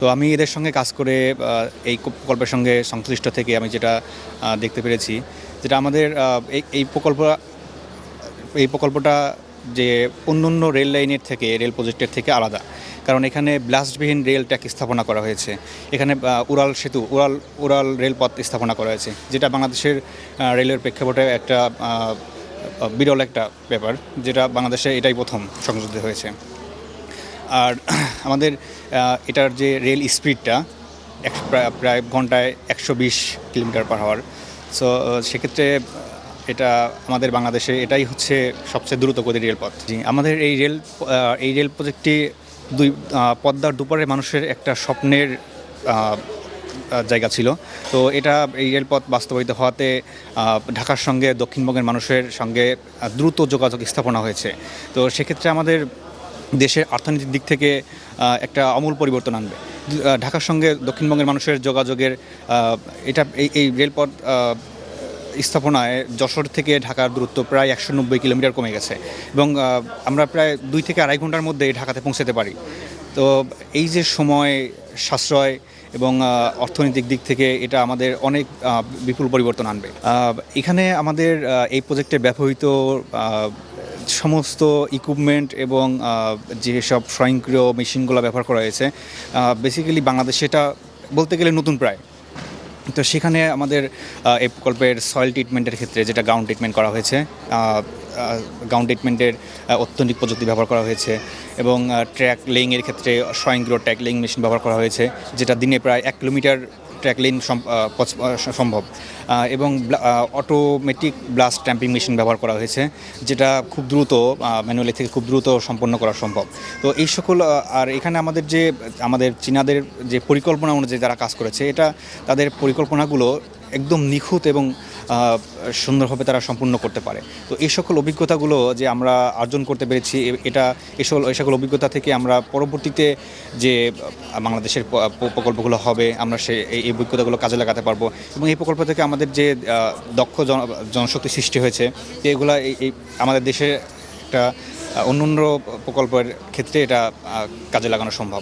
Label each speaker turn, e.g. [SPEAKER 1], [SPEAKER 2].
[SPEAKER 1] তো আমি এদের সঙ্গে কাজ করে এই প্রকল্পের সঙ্গে সংশ্লিষ্ট থেকে আমি যেটা দেখতে পেরেছি, যেটা আমাদের এই প্রকল্পটা যে অন্যান্য রেল লাইনের থেকে, রেল প্রজেক্টের থেকে আলাদা। কারণ এখানে ব্লাস্টবিহীন রেল ট্র্যাক স্থাপনা করা হয়েছে। এখানে উড়াল সেতু, উড়াল রেলপথ স্থাপনা করা হয়েছে, যেটা বাংলাদেশের রেলের প্রেক্ষাপটে একটা বিরল একটা ব্যাপার, যেটা বাংলাদেশে এটাই প্রথম সংযোজিত হয়েছে। আর আমাদের এটার যে রেল স্পিডটা প্রায় ঘন্টায় ১২০ কিলোমিটার/আওয়ার। সো সেক্ষেত্রে এটা আমাদের বাংলাদেশে এটাই হচ্ছে সবচেয়ে দ্রুতগতির রেলপথ। জি, আমাদের এই রেল প্রজেক্টটি পদ্মার দুপারের মানুষের একটা স্বপ্নের জায়গা ছিল। তো এই রেলপথ বাস্তবায়িত হওয়াতে ঢাকার সঙ্গে দক্ষিণবঙ্গের মানুষের সঙ্গে দ্রুত যোগাযোগ স্থাপনা হয়েছে। তো সেক্ষেত্রে আমাদের দেশের অর্থনীতির দিক থেকে একটা আমূল পরিবর্তন আনবে। ঢাকার সঙ্গে দক্ষিণবঙ্গের মানুষের যোগাযোগের এই রেলপথ স্থাপনায় যশোর থেকে ঢাকার দূরত্ব প্রায় ১৯০ কিলোমিটার কমে গেছে, এবং আমরা প্রায় ২ থেকে আড়াই ঘন্টার মধ্যে ঢাকাতে পৌঁছাতে পারি। তো এই যে সময় সাশ্রয় এবং অর্থনৈতিক দিক থেকে এটা আমাদের অনেক বিপুল পরিবর্তন আনবে। এখানে আমাদের এই প্রজেক্টে ব্যবহৃত সমস্ত ইকুইপমেন্ট এবং যেসব স্বয়ংক্রিয় মেশিনগুলো ব্যবহার করা হয়েছে, বেসিক্যালি বাংলাদেশে এটা বলতে গেলে নতুন প্রায়। তো সেখানে আমাদের এই প্রকল্পের সয়েল ট্রিটমেন্টের ক্ষেত্রে যেটা গ্রাউন্ড ট্রিটমেন্ট করা হয়েছে, গ্রাউন্ড ট্রিটমেন্টের অত্যাধুনিক প্রযুক্তি ব্যবহার করা হয়েছে, এবং ট্র্যাক লেইংয়ের ক্ষেত্রে স্বয়ংক্রিয় ট্র্যাক লেইং মেশিন ব্যবহার করা হয়েছে, যেটা দিনে প্রায় ১ কিলোমিটার ট্র্যাক লেইন সম্ভব, এবং অটোমেটিক ব্লাস্ট ট্যাম্পিং মেশিন ব্যবহার করা হয়েছে, যেটা খুব দ্রুত ম্যানুয়ালি থেকে খুব দ্রুত সম্পন্ন করা সম্ভব। তো এই সকল আর এখানে আমাদের চীনাদের যে পরিকল্পনা অনুযায়ী যারা কাজ করেছে, এটা তাদের পরিকল্পনাগুলো একদম নিখুঁত এবং সুন্দরভাবে তারা সম্পূর্ণ করতে পারে। তো এই সকল অভিজ্ঞতাগুলো যে আমরা অর্জন করতে পেরেছি, এই সকল অভিজ্ঞতা থেকে আমরা পরবর্তীতে যে বাংলাদেশের প্রকল্পগুলো হবে, আমরা এই অভিজ্ঞতাগুলো কাজে লাগাতে পারবো, এবং এই প্রকল্প থেকে আমাদের যে দক্ষ জনশক্তি সৃষ্টি হয়েছে, এগুলা এই আমাদের দেশে একটা অন্যান্য প্রকল্পের ক্ষেত্রে এটা কাজে লাগানো সম্ভব।